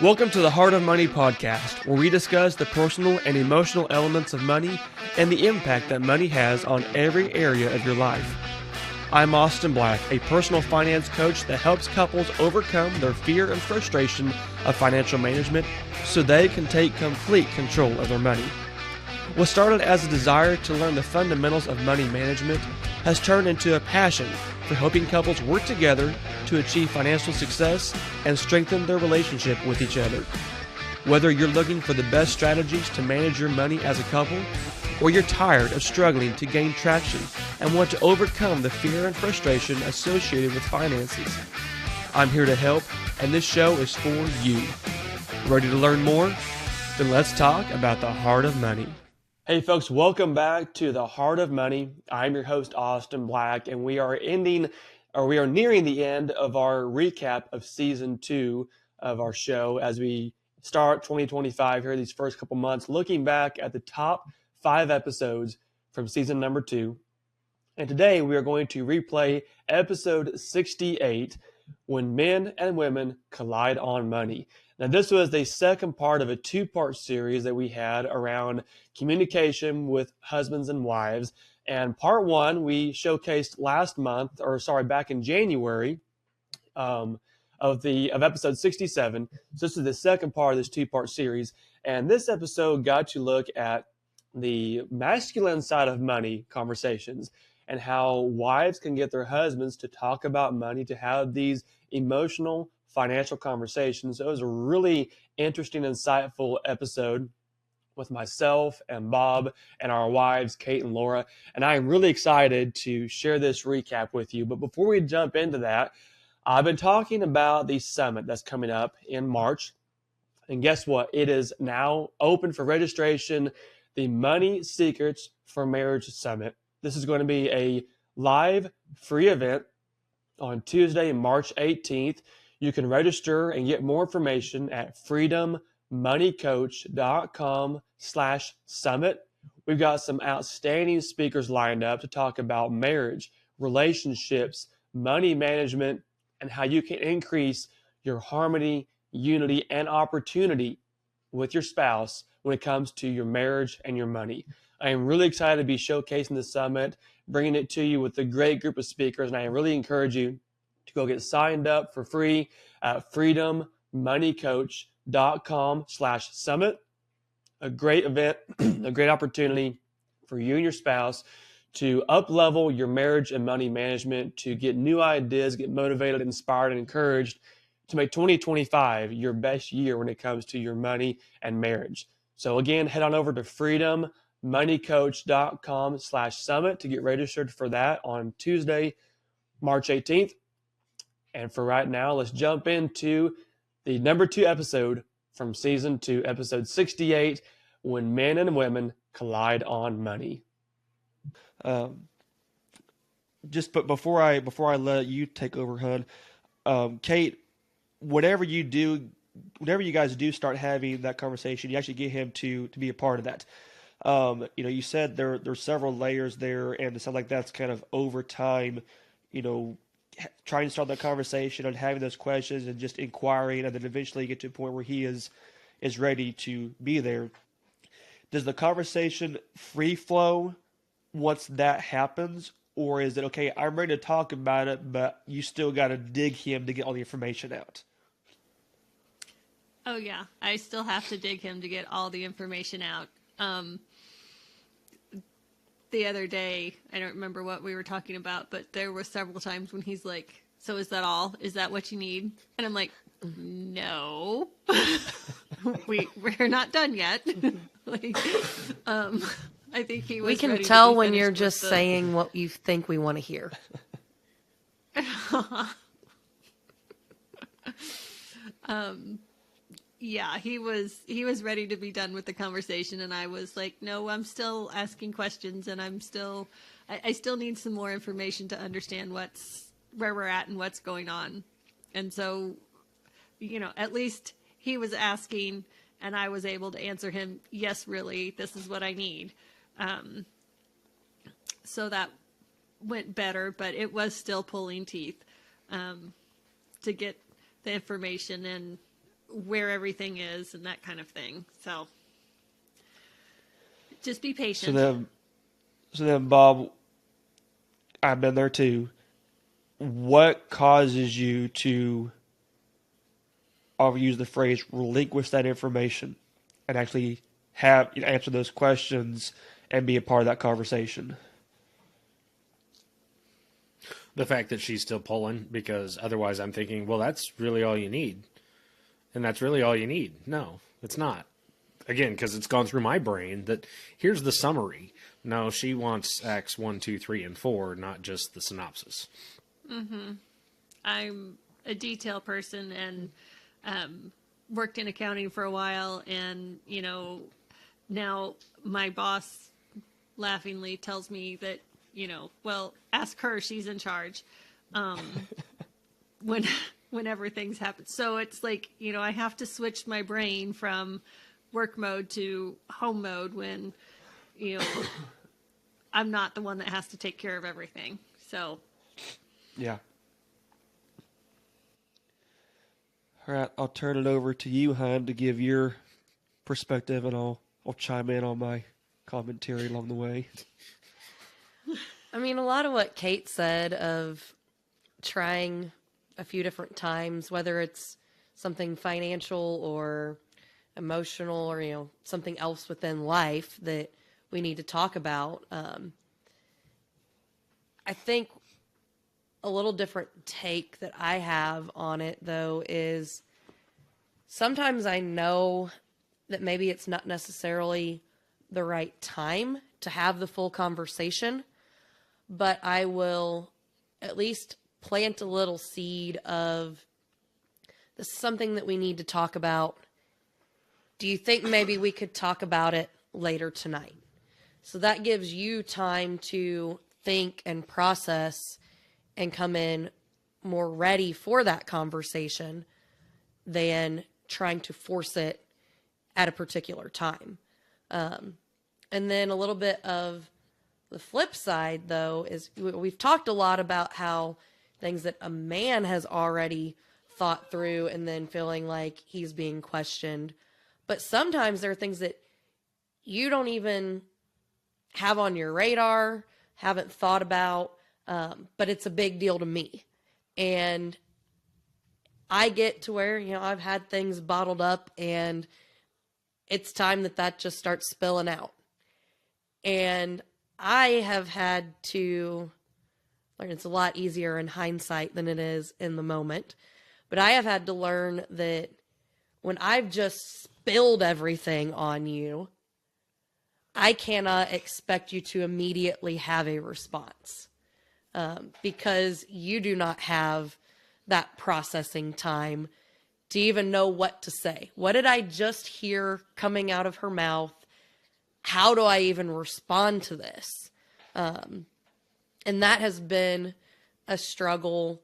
Welcome to the Heart of Money podcast, where we discuss the personal and emotional elements of money and the impact that money has on every area of your life. I'm Austin Black, a personal finance coach that helps couples overcome their fear and frustration of financial management so they can take complete control of their money. What started as a desire to learn the fundamentals of money management has turned into a passion for helping couples work together to achieve financial success and strengthen their relationship with each other. Whether you're looking for the best strategies to manage your money as a couple, or you're tired of struggling to gain traction and want to overcome the fear and frustration associated with finances, I'm here to help, and this show is for you. Ready to learn more? Then let's talk about the heart of money. Hey folks, welcome back to the Heart of Money. I'm your host, Austin Black, and we are nearing the end of our recap of season 2 of our show as we start 2025 here these first couple months, looking back at the top 5 episodes from season number 2. And today we are going to replay episode 68, When Men and Women Collide on Money. Now, this was the second part of a 2-part series that we had around communication with husbands and wives. And part 1 we showcased back in January of episode 67. So this is the second part of this 2-part series. And this episode got to look at the masculine side of money conversations and how wives can get their husbands to talk about money, to have these emotional financial conversations. So it was a really interesting, insightful episode with myself and Bob and our wives, Kate and Laura. And I am really excited to share this recap with you. But before we jump into that, I've been talking about the summit that's coming up in March. And guess what? It is now open for registration, the Money Secrets for Marriage Summit. This is going to be a live free event on Tuesday, March 18th. You can register and get more information at freedommoneycoach.com/summit. We've got some outstanding speakers lined up to talk about marriage, relationships, money management, and how you can increase your harmony, unity, and opportunity with your spouse when it comes to your marriage and your money. I am really excited to be showcasing the summit, bringing it to you with a great group of speakers, and I really encourage you to go get signed up for free at freedommoneycoach.com/summit. A great event, a great opportunity for you and your spouse to up-level your marriage and money management, to get new ideas, get motivated, inspired, and encouraged to make 2025 your best year when it comes to your money and marriage. So again, head on over to freedommoneycoach.com/summit to get registered for that on Tuesday, March 18th. And for right now, let's jump into the number 2 episode from season 2, episode 68, When Men and Women Collide on Money. Before I let you take over, Hud, Kate, whatever you guys do start having that conversation, you actually get him to be a part of that. You said there's several layers there, and it sounds like that's kind of over time, trying to start that conversation and having those questions and just inquiring, and then eventually get to a point where he is ready to be there. Does the conversation free flow once that happens, or is it, okay, I'm ready to talk about it, but you still got to dig him to get all the information out? Oh yeah, I still have to dig him to get all the information out. The other day, I don't remember what we were talking about, but there were several times when he's like, so is that all? Is that what you need? And I'm like, no, we're not done yet. I think he was. We can tell when you're just saying what you think we want to hear. Yeah, he was ready to be done with the conversation, and I was like, no, I'm still asking questions, and I still need some more information to understand where we're at and what's going on. And so, at least he was asking, and I was able to answer him, yes, really, this is what I need. So that went better, but it was still pulling teeth to get the information. And where everything is and that kind of thing. So just be patient. So then, Bob, I've been there too. What causes you to, I'll use the phrase, relinquish that information and actually answer those questions and be a part of that conversation? The fact that she's still pulling, because otherwise I'm thinking, well, that's really all you need. And that's really all you need. No, it's not. Again, because it's gone through my brain that here's the summary. No, she wants Acts 1, 2, 3, and 4, not just the synopsis. Mm-hmm. I'm a detail person and worked in accounting for a while. And, you know, now my boss laughingly tells me that, you know, well, ask her, she's in charge. Whenever things happen. So it's like, you know, I have to switch my brain from work mode to home mode when, you know, I'm not the one that has to take care of everything. So. Yeah. All right, I'll turn it over to you, Hein, to give your perspective, and I'll chime in on my commentary along the way. I mean, a lot of what Kate said of trying a few different times, whether it's something financial or emotional or, you know, something else within life that we need to talk about. I think a little different take that I have on it, though, is sometimes I know that maybe it's not necessarily the right time to have the full conversation, but I will at least plant a little seed of, this is something that we need to talk about. Do you think maybe we could talk about it later tonight? So that gives you time to think and process and come in more ready for that conversation than trying to force it at a particular time. And then a little bit of the flip side, though, is we've talked a lot about how things that a man has already thought through and then feeling like he's being questioned. But sometimes there are things that you don't even have on your radar, haven't thought about, but it's a big deal to me. And I get to where, you know, I've had things bottled up and it's time that just starts spilling out. And I have had to learn, it's a lot easier in hindsight than it is in the moment, but I have had to learn that when I've just spilled everything on you, I cannot expect you to immediately have a response, because you do not have that processing time to even know what to say. What did I just hear coming out of her mouth? How do I even respond to this? And that has been a struggle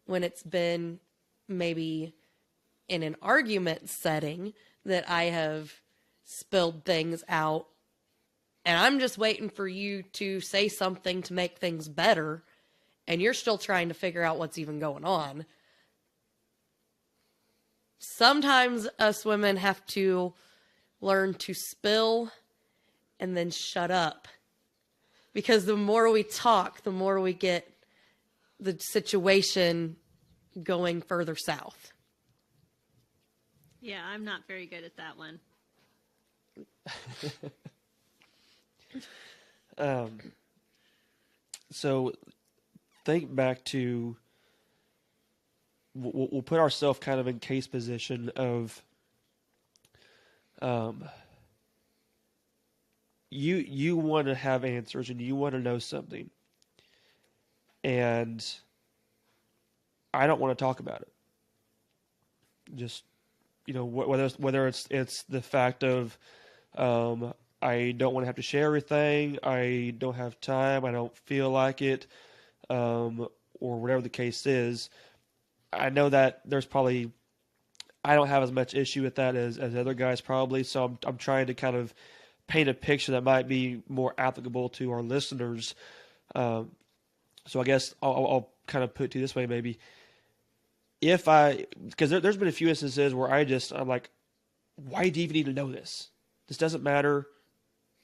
when it's been maybe in an argument setting that I have spilled things out and I'm just waiting for you to say something to make things better, and you're still trying to figure out what's even going on. Sometimes us women have to learn to spill and then shut up. Because the more we talk, the more we get the situation going further south. Yeah, I'm not very good at that one. So think back to, we'll put ourselves kind of in case position of, you want to have answers and you want to know something, and I don't want to talk about it. Just, whether it's the fact of, I don't want to have to share everything, I don't have time, I don't feel like it, or whatever the case is. I know that there's probably, I don't have as much issue with that as other guys probably, so I'm trying to kind of paint a picture that might be more applicable to our listeners. So I guess I'll kind of put it to you this way maybe. because there's been a few instances where I'm like, why do you even need to know this? This doesn't matter.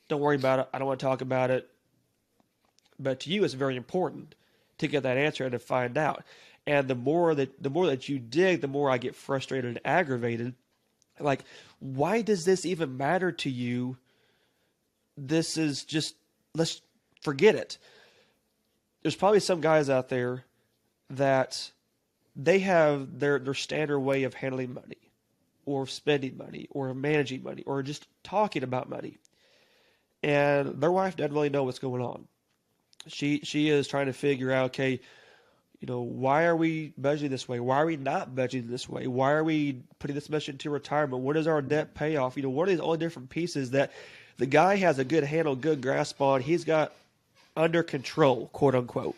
Don't worry about it. I don't want to talk about it. But to you, it's very important to get that answer and to find out. And the more that you dig, the more I get frustrated and aggravated. Like, why does this even matter to you? This is just, let's forget it. There's probably some guys out there that they have their standard way of handling money, or spending money, or managing money, or just talking about money. And their wife doesn't really know what's going on. She is trying to figure out, okay, why are we budgeting this way? Why are we not budgeting this way? Why are we putting this much into retirement? What is our debt payoff? What are these all different pieces that the guy has a good handle, good grasp on? He's got under control, quote unquote.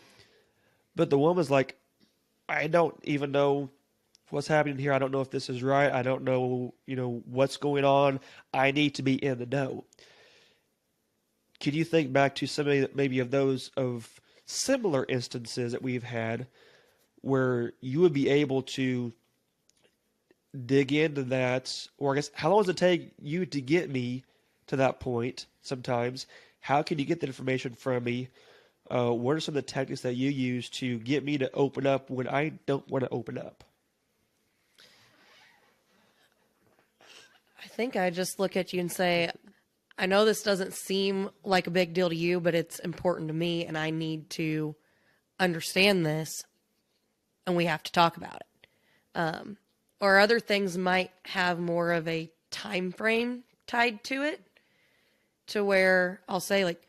But the woman's like, I don't even know what's happening here. I don't know if this is right. I don't know, what's going on. I need to be in the know. Could you think back to some maybe of those of similar instances that we've had where you would be able to dig into that? Or I guess, how long does it take you to get me to that point sometimes? How can you get the information from me? What are some of the tactics that you use to get me to open up when I don't want to open up? I think I just look at you and say, I know this doesn't seem like a big deal to you, but it's important to me, and I need to understand this, and we have to talk about it. Or other things might have more of a time frame tied to it, to where I'll say, like,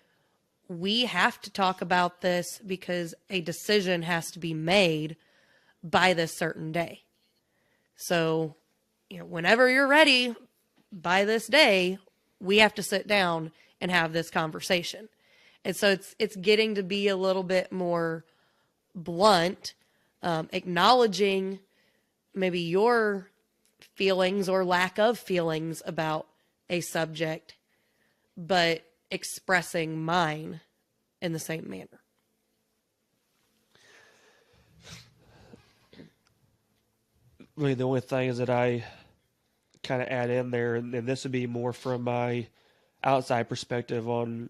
we have to talk about this because a decision has to be made by this certain day. So, whenever you're ready by this day, we have to sit down and have this conversation. And so it's getting to be a little bit more blunt, acknowledging maybe your feelings or lack of feelings about a subject, but expressing mine in the same manner. Really, the only thing is that I kind of add in there, and this would be more from my outside perspective on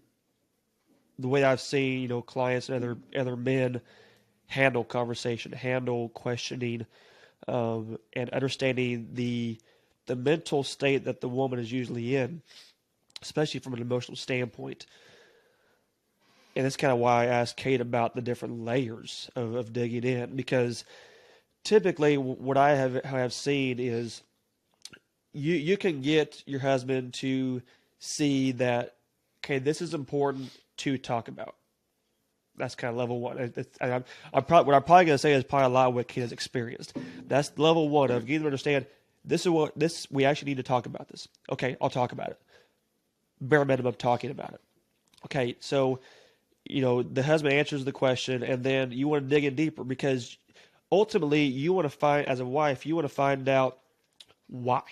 the way I've seen, clients and other men handle conversation, handle questioning, and understanding the mental state that the woman is usually in, especially from an emotional standpoint. And that's kind of why I asked Kate about the different layers of digging in, because typically what I have seen is you can get your husband to see that, okay, this is important to talk about. That's kind of level one. What I'm probably going to say is probably a lot of what Kate has experienced. That's level one of getting to understand we actually need to talk about this. Okay, I'll talk about it. Bare minimum talking about it. Okay, so the husband answers the question, and then you want to dig in deeper, because ultimately you want to find, as a wife, you want to find out why.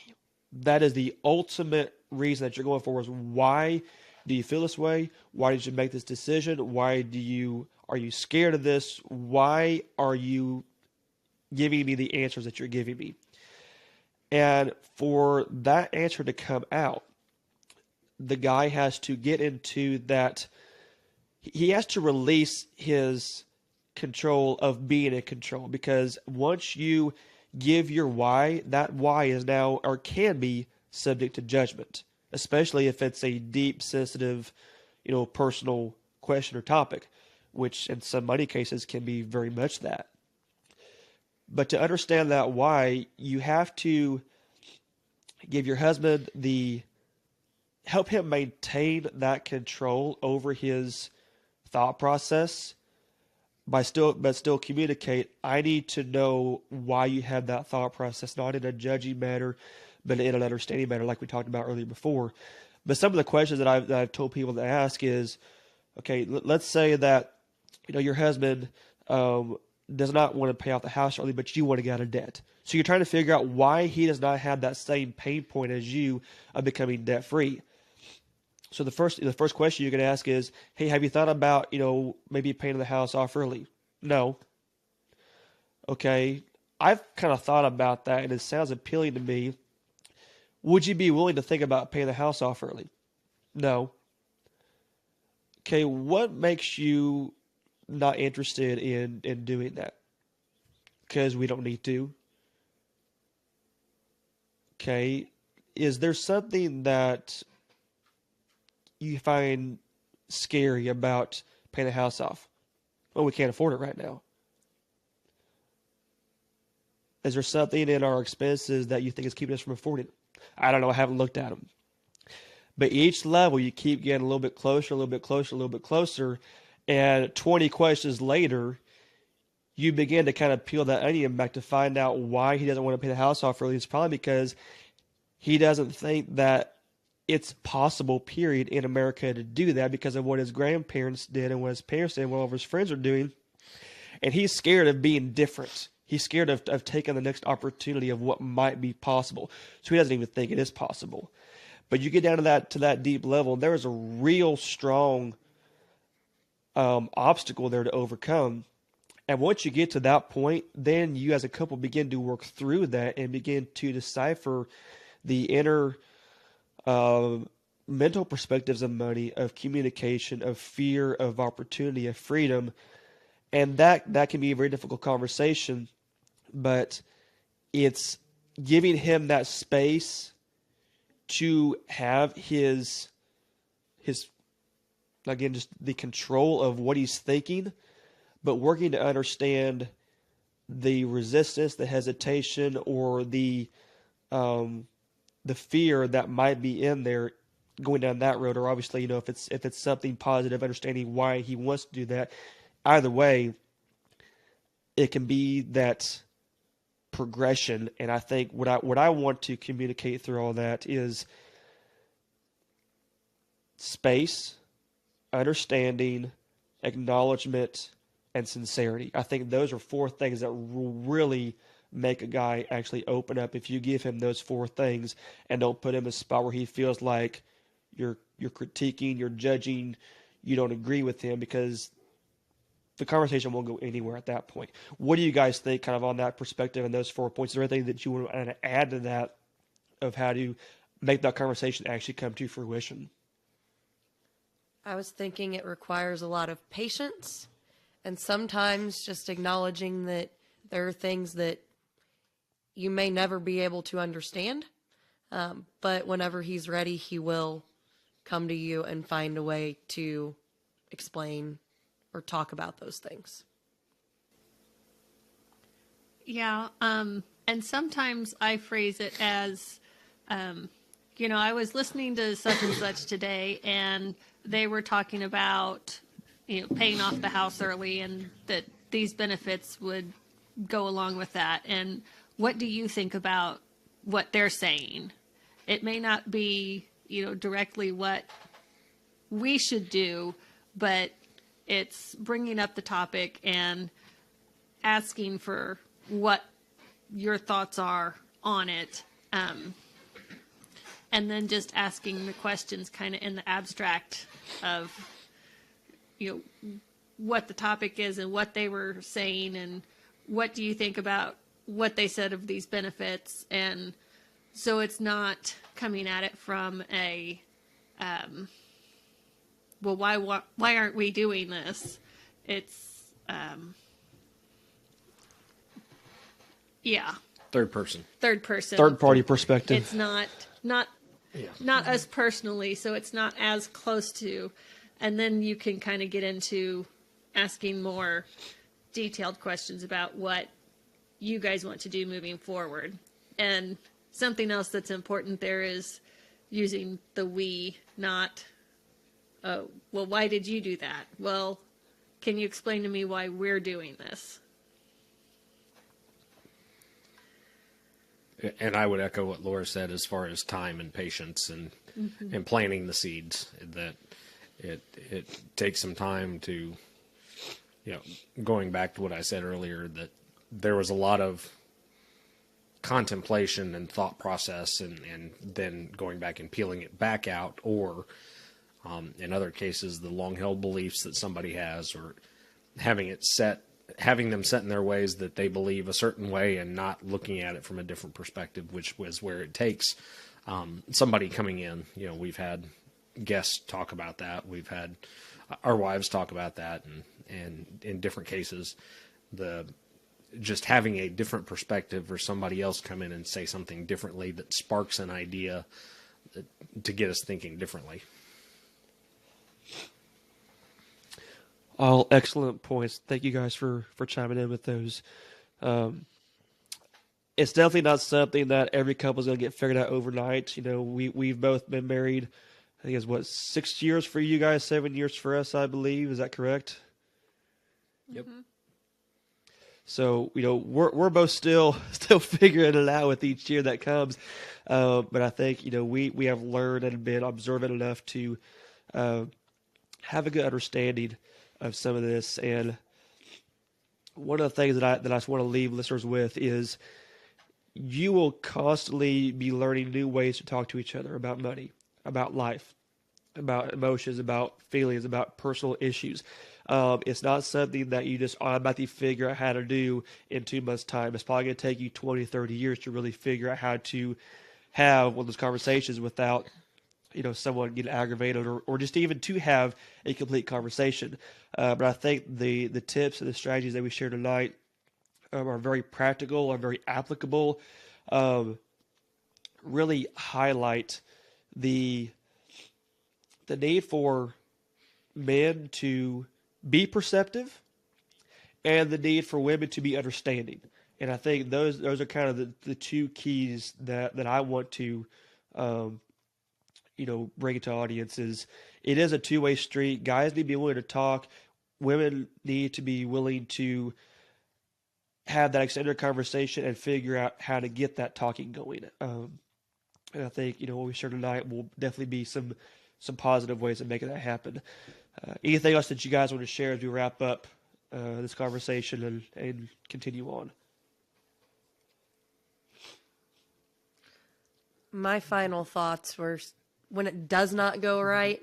That is the ultimate reason that you're going for, is why do you feel this way? Why did you make this decision? Are you scared of this? Why are you giving me the answers that you're giving me? And for that answer to come out, the guy has to get into that. He has to release his control of being in control, because once you give your why, that why is now, or can be, subject to judgment, especially if it's a deep, sensitive, personal question or topic, which in some money cases can be very much that. But to understand that why, you have to give your husband help him maintain that control over his thought process, but still communicate, I need to know why you had that thought process, not in a judging manner, but in an understanding manner, like we talked about earlier before. But some of the questions that I've told people to ask is, okay, let's say that your husband does not want to pay off the house early, but you want to get out of debt. So you're trying to figure out why he does not have that same pain point as you of becoming debt free. So the first question you can ask is, hey, have you thought about, maybe paying the house off early? No. Okay. I've kind of thought about that, and it sounds appealing to me. Would you be willing to think about paying the house off early? No. Okay, what makes you not interested in doing that? Because we don't need to. Okay, is there something that you find scary about paying the house off? Well, we can't afford it right now. Is there something in our expenses that you think is keeping us from affording it? I don't know. I haven't looked at them. But each level, you keep getting a little bit closer, a little bit closer, a little bit closer. And 20 questions later, you begin to kind of peel that onion back to find out why he doesn't want to pay the house off early. It's probably because he doesn't think that it's possible, period, in America to do that because of what his grandparents did and what his parents did and what all of his friends are doing. And he's scared of being different. He's scared of taking the next opportunity of what might be possible. So he doesn't even think it is possible. But you get down to that deep level, there is a real strong obstacle there to overcome. And once you get to that point, then you as a couple begin to work through that and begin to decipher the inner mental perspectives of money, of communication, of fear, of opportunity, of freedom. And that can be a very difficult conversation, but it's giving him that space to have his again, just the control of what he's thinking, but working to understand the resistance, the hesitation, or the fear that might be in there going down that road. Or obviously, if it's something positive, understanding why he wants to do that. Either way, it can be that progression. And I think what I want to communicate through all that is space, understanding, acknowledgement, and sincerity. I think those are four things that will really make a guy actually open up if you give him those four things and don't put him in a spot where he feels like you're critiquing, you're judging, you don't agree with him, because the conversation won't go anywhere at that point. What do you guys think kind of on that perspective and those 4 points? Is there anything that you want to add to that of how to make that conversation actually come to fruition? I was thinking it requires a lot of patience and sometimes just acknowledging that there are things that you may never be able to understand. But whenever he's ready, he will come to you and find a way to explain or talk about those things. Yeah. And sometimes I phrase it as, I was listening to such and such today, and they were talking about, paying off the house early and that these benefits would go along with that. And what do you think about what they're saying? It may not be, directly what we should do, but it's bringing up the topic and asking for what your thoughts are on it. And then just asking the questions kind of in the abstract of, what the topic is and what they were saying and what do you think about what they said of these benefits. And so it's not coming at it from a, why aren't we doing this? It's, Third person. Third person. Third party perspective. It's not us personally, so it's not as close to. And then you can kind of get into asking more detailed questions about what you guys want to do moving forward. And something else that's important there is using the we, not, why did you do that? Well, can you explain to me why we're doing this? And I would echo what Laura said as far as time and patience and and planting the seeds. That it takes some time to, going back to what I said earlier, that there was a lot of contemplation and thought process, and then going back and peeling it back out, or in other cases, the long-held beliefs that somebody has, or having it set having them set in their ways that they believe a certain way and not looking at it from a different perspective, which was where it takes somebody coming in. You know, we've had guests talk about that. We've had our wives talk about that, and in different cases, just having a different perspective or somebody else come in and say something differently that sparks an idea to get us thinking differently. All excellent points. Thank you guys for chiming in with those. It's definitely not something that every couple is going to get figured out overnight. You know, we've both been married, I think it's 6 years for you guys, 7 years for us, I believe. Is that correct? Yep. Mm-hmm. So, you know, we're both still figuring it out with each year that comes. But I think, you know, we have learned and been observant enough to have a good understanding of some of this. And one of the things that I just want to leave listeners with is you will constantly be learning new ways to talk to each other about money, about life, about emotions, about feelings, about personal issues. It's not something that you just automatically figure out how to do in 2 months' time. It's probably going to take you 20, 30 years to really figure out how to have one of those conversations without, you know, someone getting aggravated or just even to have a complete conversation. But I think the tips and the strategies that we share tonight are very practical, are very applicable, really highlight the need for men to be perceptive and the need for women to be understanding. And I think those are kind of the two keys that I want to, you know, bring to audiences. It is a two-way street. Guys need to be willing to talk. Women need to be willing to have that extended conversation and figure out how to get that talking going. And I think, you know, what we share tonight will definitely be some positive ways of making that happen. Anything else that you guys want to share as we wrap up this conversation and continue on? My final thoughts were, when it does not go right,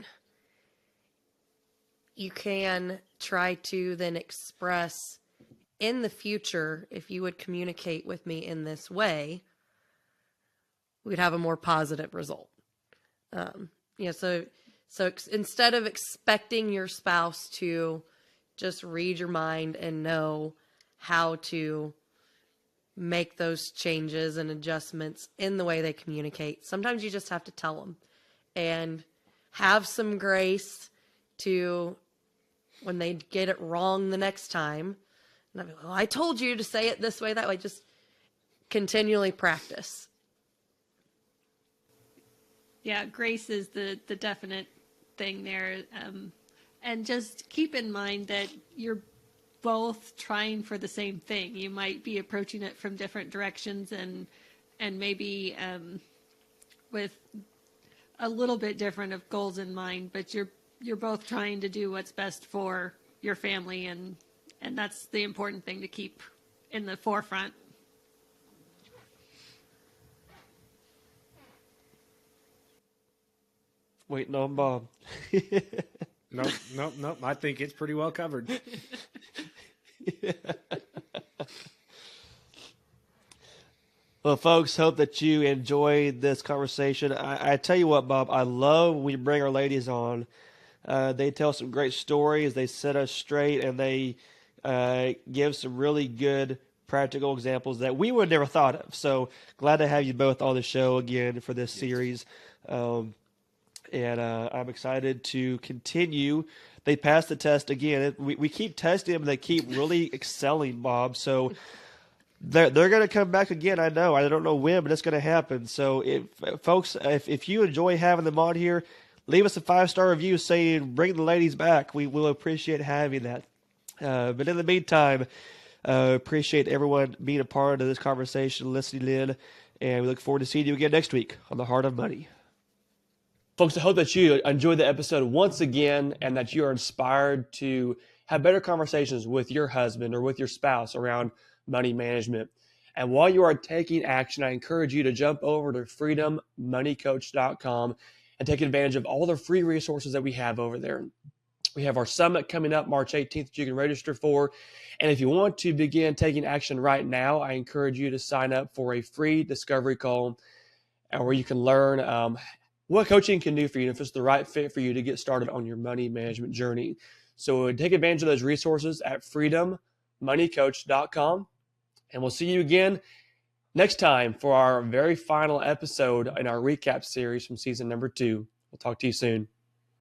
you can try to then express in the future, if you would communicate with me in this way, we'd have a more positive result. So instead of expecting your spouse to just read your mind and know how to make those changes and adjustments in the way they communicate, sometimes you just have to tell them and have some grace to when they get it wrong the next time. And I'll be like, well, I told you to say it this way, that way. Just continually practice. Yeah, grace is the definite thing there. And just keep in mind that you're both trying for the same thing. You might be approaching it from different directions and maybe with a little bit different of goals in mind, but you're both trying to do what's best for your family, and that's the important thing to keep in the forefront. Waiting on Bob. Nope. I think it's pretty well covered. Well, folks, hope that you enjoyed this conversation. I tell you what, Bob, I love when we bring our ladies on. They tell some great stories. They set us straight, and they give some really good practical examples that we would never thought of. So glad to have you both on the show again for this series. And I'm excited to continue. They passed the test again. We keep testing them. They keep really excelling, Bob. So they're going to come back again. I know. I don't know when, but it's going to happen. So if you enjoy having them on here, leave us a 5-star review saying bring the ladies back. We will appreciate having that. But in the meantime, appreciate everyone being a part of this conversation, listening in, and we look forward to seeing you again next week on The Heart of Money. Folks, I hope that you enjoyed the episode once again and that you are inspired to have better conversations with your husband or with your spouse around money management. And while you are taking action, I encourage you to jump over to freedommoneycoach.com and take advantage of all the free resources that we have over there. We have our summit coming up March 18th that you can register for. And if you want to begin taking action right now, I encourage you to sign up for a free discovery call where you can learn what coaching can do for you, if it's the right fit for you to get started on your money management journey. So take advantage of those resources at freedommoneycoach.com. And we'll see you again next time for our very final episode in our recap series from season number 2. We'll talk to you soon.